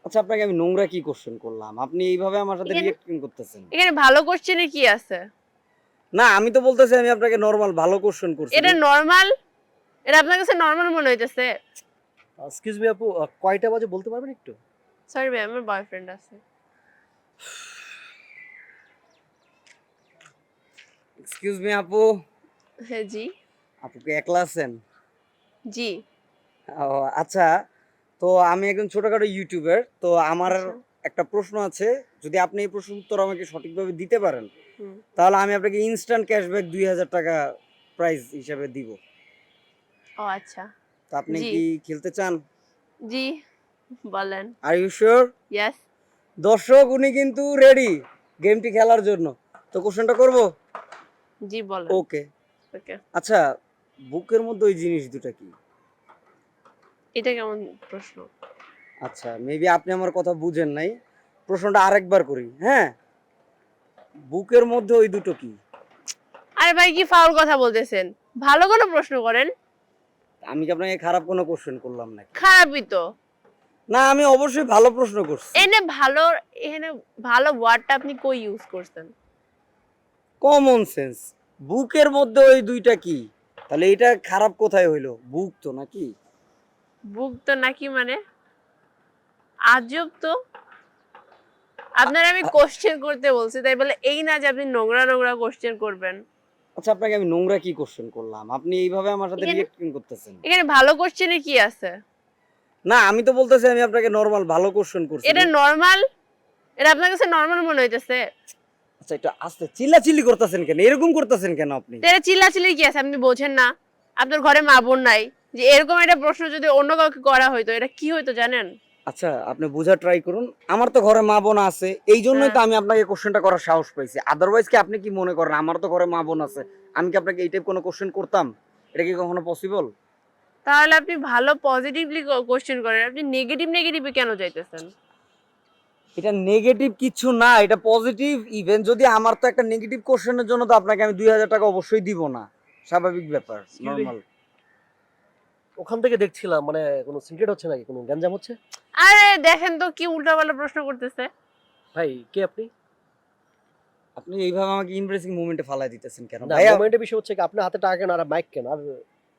আচ্ছা, আপনাকে আমি নোংরা কি কোশ্চেন করলাম? আপনি এইভাবে আমার সাথে এখানে রিঅ্যাক্টিং করতেছেন। এখানে ভালো কোশ্চেনে কি আছে? না, আমি তো বলতেছি আমি আপনাকে নরমাল ভালো কোশ্চেন করছি। এটা নরমাল? এটা আপনার কাছে নরমাল মনে হইতেছে? এক্সকিউজ মি আপু, কয়টা বাজে বলতে পারবেন একটু? সরি ভাই, আমার বয়ফ্রেন্ড আছে। এক্সকিউজ মি আপু, হ্যাঁ, জি। আপু কি একলা আছেন? জি। ও আচ্ছা, তো আমি একজন ছোটখাটো ইউটিউবার। তো আমার আচ্ছা। একটা প্রশ্ন আছে। যদি আপনি এই প্রশ্নের উত্তর আমাকে সঠিকভাবে দিতে পারেন, হুম। তাহলে আমি আপনাকে ইনস্ট্যান্ট ক্যাশব্যাক ২,০০০ টাকা প্রাইজ হিসাবে দিব। ও আচ্ছা। তো আপনি জি। কি খেলতে চান? জি, বলেন। Are you sure? ইয়েস। দর্শক উনি কিন্তু রেডি গেমটি খেলার জন্য। তো কোশ্চেনটা করব? জি, বলেন। ওকে। ওকে। আচ্ছা, বুকের মধ্যে ওই জিনিস দুটা কি? এটা কেমন প্রশ্ন? আচ্ছা, মেবি আপনি আমার কথা বুঝেন নাই। প্রশ্নটা আরেকবার করি, হ্যাঁ? বুকের মধ্যে ওই দুটো কি? আরে ভাই, কি ফাউল কথা বলতেছেন? ভালো কোনো প্রশ্ন করেন। আমি কি আপনাকে খারাপ কোনো কোশ্চেন করলাম নাকি? খারাপই তো। না, আমি অবশ্যই ভালো প্রশ্ন করছি। এখানে ভালো ওয়ার্ডটা আপনি কই ইউজ করছেন? Common sense. বুকের মধ্যে ওই দুইটা কি? তাহলে এটা খারাপ কোথায় হইলো? বুক তো নাকি? বুক তো নাকি মানে? আজব তো। আপনার আমি কোশ্চেন করতে বলছি, তাই বলে এই না যে আপনি নোংরা নোংরা কোশ্চেন করবেন। আচ্ছা, আপনাকে আমি নোংরা কি কোশ্চেন করলাম? আপনি এইভাবে আমার সাথে এখানে রিঅ্যাক্টিং করতেছেন। এখানে ভালো কোশ্চেনে কি আছে? না, আমি তো বলতেছি আমি আপনাকে নরমাল ভালো কোশ্চেন করছি। এটা নরমাল? এটা আপনার কাছে নরমাল মনে হইতেছে? আচ্ছা, একটু আস্তে চিল্লাচিল্লি করতেছেন কেন? এরকম করতেছেন কেন আপনি? তো এটা চিল্লাচিল্লি কি আছে? আপনি বোঝেন না? আপনার ঘরে মা বোন নাই? যে এরকম একটা প্রশ্ন যদি অন্য কাউকে করা হইতো, এটা কি হইতো জানেন? আচ্ছা, আপনি বোঝার ট্রাই করুন। আমার তো ঘরে মা বোন আছে। এইজন্যই হ্যাঁ। তো আমি আপনাকে কোশ্চেনটা করার সাহস পাইছি। আদারওয়াইজ কি আপনি কি মনে করেন আমার তো ঘরে মা বোন আছে। আমি কি আপনাকে এই টাইপ কোনো কোশ্চেন করতাম? এটা কি কখনো পসিবল? তাহলে আপনি ভালো পজিটিভলি কোশ্চেন করেন, আপনি নেগেটিভ নেগেটিভে কেন যাইতেছেন? এটা নেগেটিভ কিছু না, এটা পজিটিভ। ইভেন যদি আমার তো একটা নেগেটিভ কোশ্চেনের জন্য তো আপনাকে আমি ২,০০০ টাকা অবশ্যই দিব না। স্বাভাবিক ব্যাপার, এক্সকিউজ মি, নরমাল। ওখান থেকে দেখছিলাম মানে কোনো সিক্রেট হচ্ছে নাকি, কোনো গ্যাঞ্জাম হচ্ছে? আরে দেখেন তো কি উল্টাপাল্টা প্রশ্ন করতেছে। ভাই কে আপনি? আপনি এইভাবে আমাকে ইমপ্রেসিং মোমেন্টে ফালায় দিতেছেন কেন? না, ভাইয়া, মোমেন্টের বিষয় হচ্ছে কি, আপনার হাতে টাকা কেন আর মাইক কেন আর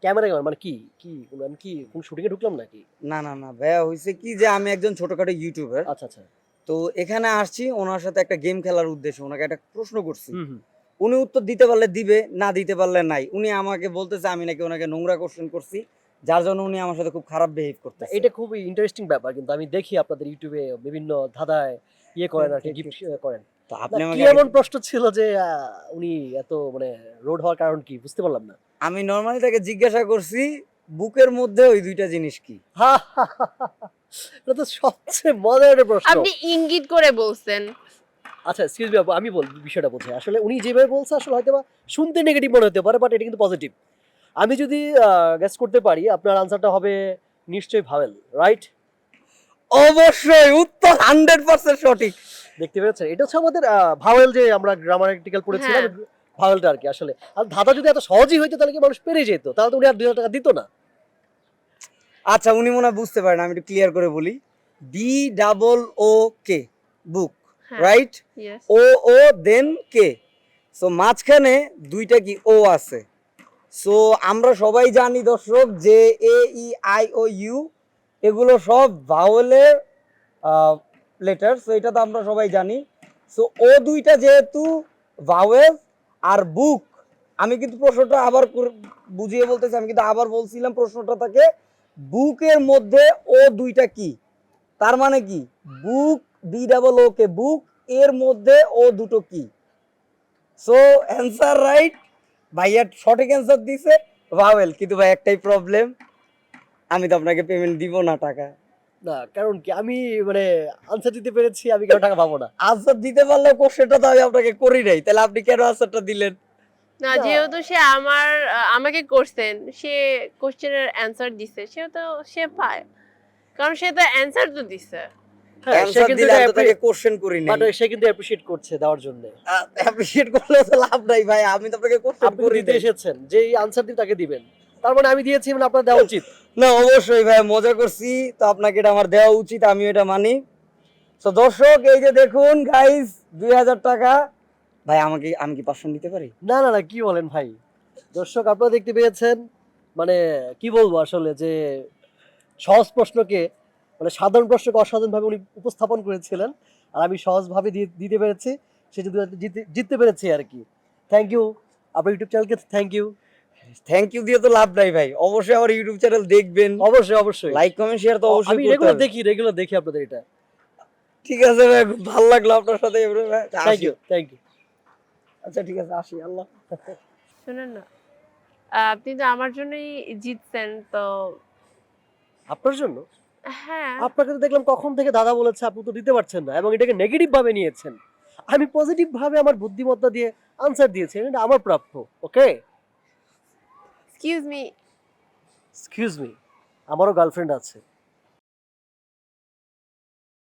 ক্যামেরা কেন, মানে কি কি আমি কি কোন শুটিং এ ঢুকলাম নাকি? না ভাইয়া, হইছে কি যে আমি একজন ছোটখাটো ইউটিউবার। আচ্ছা আচ্ছা। তো এখানে আসছি ওনার সাথে একটা গেম খেলার উদ্দেশ্যে। ওনাকে একটা প্রশ্ন করছি। হুম হুম। উনি উত্তর দিতে পারলে দিবে, না দিতে পারলে নাই। উনি আমাকে বলতেছে আমি নাকি ওনাকে নোংরা কোশ্চেন করছি। যার জন্য উনি আমার সাথে খুব খারাপ বিহেভ না, করতেছে। এটা খুবই ইন্টারেস্টিং ব্যাপার, কিন্তু আমি দেখি আপনাদের ইউটিউবে বিভিন্ন ধাঁধায় ইয়ে করেন আর কি, গিফট করেন। তো না, আপনি কি আমাকে এমন প্রশ্ন ছিল যে উনি এত মানে রোড হওয়ার কারণ কি বুঝতে পারলাম না। আমি নরমালি তাকে জিজ্ঞাসা করছি বুকের মধ্যে ওই দুইটা জিনিস কি? এটা তো সবচেয়ে মজার একটা প্রশ্ন। আপনি ইঙ্গিত করে বলছেন। আচ্ছা এক্সকিউজ মি আপু, আমি বিষয়টা বোঝাই। আসলে উনি যেভাবে বলছে আসলে হয়তোবা শুনতে নেগেটিভ মনে হতে পারে, বাট এটা কিন্তু পজিটিভ। আমি যদি গেস করতে পারি, আপনার আনসারটা হবে নিশ্চয়ই ভাওয়েল, রাইট? অবশ্যই উত্তর 100% সঠিক। দেখতে পেরেছেন, এটা হচ্ছে আমাদের ভাওয়েল, যে আমরা গ্রামাটিক্যাল পড়েছিলাম, হ্যাঁ। ভাওয়েলটা আর কি। আসলে আর ধাঁধা যদি এত সহজই হইতো তাহলে কি মানুষ পেরে যেত, তাহলে তো উনি আর ২,০০০ টাকা দিত না। আচ্ছা, উনি মনে হয় বুঝতে পারেন, আমি একটু ক্লিয়ার করে বলি। BOOK, বুক, হ্যাঁ। রাইট? ইয়েস। ও দেন কে। সো মাঝখানে দুইটা কি ও আছে। সো আমরা সবাই জানি দর্শক যে AEIOU এগুলো সব ভাওয়েলের লেটার। সো এটা তো আমরা সবাই জানি। সো ও দুইটা যেহেতু ভাওয়েল আর বুক, আমি কিন্তু প্রশ্নটা আবার বুঝিয়ে বলতেছি। আমি কিন্তু আবার বলছিলাম প্রশ্নটা তাকে, বুকের মধ্যে ও দুইটা কি, তার মানে কি বুক, BOOK, বুক এর মধ্যে ও দুটো কি। So answer right. ভাইয়া সঠিক অ্যান্সার দিছে ভাওয়েল। কিন্তু ভাই একটাই প্রবলেম, আমি তো আপনাকে পেমেন্ট দিব না টাকা। না, কারণ কি আমি মানে আনসার দিতে পেরেছি, আমি কেন টাকা পাবো না? আনসার দিতে পারলে কোশ্চেনটা তো আমি আপনাকে করি নাই, তাহলে আপনি কেন আনসারটা দিলেন? না, না, যেহেতু সে আমাকে কোশ্চেন, সে কোশ্চেনের অ্যান্সার দিছে, সেহেতু সে পায়। কারণ সে তো অ্যান্সার তো দিছে। হ্যাঁ সে অ্যান্সার কিন্তু দিলে এটা আমি তো তাকে কোশ্চেন করি নাই। বাট সে কিন্তু অ্যাপ্রিশিয়েট করছে দেওয়ার জন্য। অ্যাপ্রিশিয়েট করলে তো লাভ নাই ভাই, আমি তো আপনাকে কোশ্চেন আপনি তো করি দিতে নাই। এসেছেন, যে আনসার দিন তাকে দিবেন, তার মানে আমি দিয়েছি মানে আপনার দেওয়া উচিত। না অবশ্যই ভাই, মজা করছি। তো আপনাকে এটা আমার দেওয়া উচিত, আমি এটা মানি। তো দর্শক এই যে দেখুন গাইস 2000 টাকা ভাই আমি কি 500 নিতে পারি? না না না, কি বলেন ভাই? দর্শক আপনারা দেখতে পেয়েছেন, মানে কি বলবো আসলে, যে সহজ প্রশ্নকে, মানে সাধারণ প্রশ্নকে অসাধারণভাবে উনি উপস্থাপন করেছিলেন, আর আমি সহজভাবে দিতে পেরেছি, সে যদি জিততে পেরেছি আর কি। থ্যাংক ইউ আপনার ইউটিউব চ্যানেলকে, থ্যাংক ইউ। থ্যাংক ইউ দিয়ে তো লাভ নাই ভাই, অবশ্যই আমার ইউটিউব চ্যানেল দেখবেন, অবশ্যই অবশ্যই, লাইক কমেন্ট শেয়ার তো অবশ্যই আমি করতে হবে। রেগুলার দেখি আপনাদের এটা। ঠিক আছে ভাই, খুব ভালো লাগলো আপনার সাথে ভাই। Thank you, thank you. আচ্ছা ঠিক আছে, আসি। আল্লাহ। শুনেন না, আপনি তো আমার জন্যই জিতছেন তো। আপনার জন্য? হ্যাঁ, আপনাকে তো দেখলাম কখন থেকে দাদা বলেছে, আপনি তো দিতে পারছেন না এবং এটাকে নেগেটিভ ভাবে নিয়েছেন। আমি পজিটিভ ভাবে আমার বুদ্ধিমত্তা দিয়ে আনসার দিয়েছি, এটা আমার প্রাপ্য। ওকে, এক্সকিউজ মি। এক্সকিউজ মি, আমারও গার্লফ্রেন্ড আছে।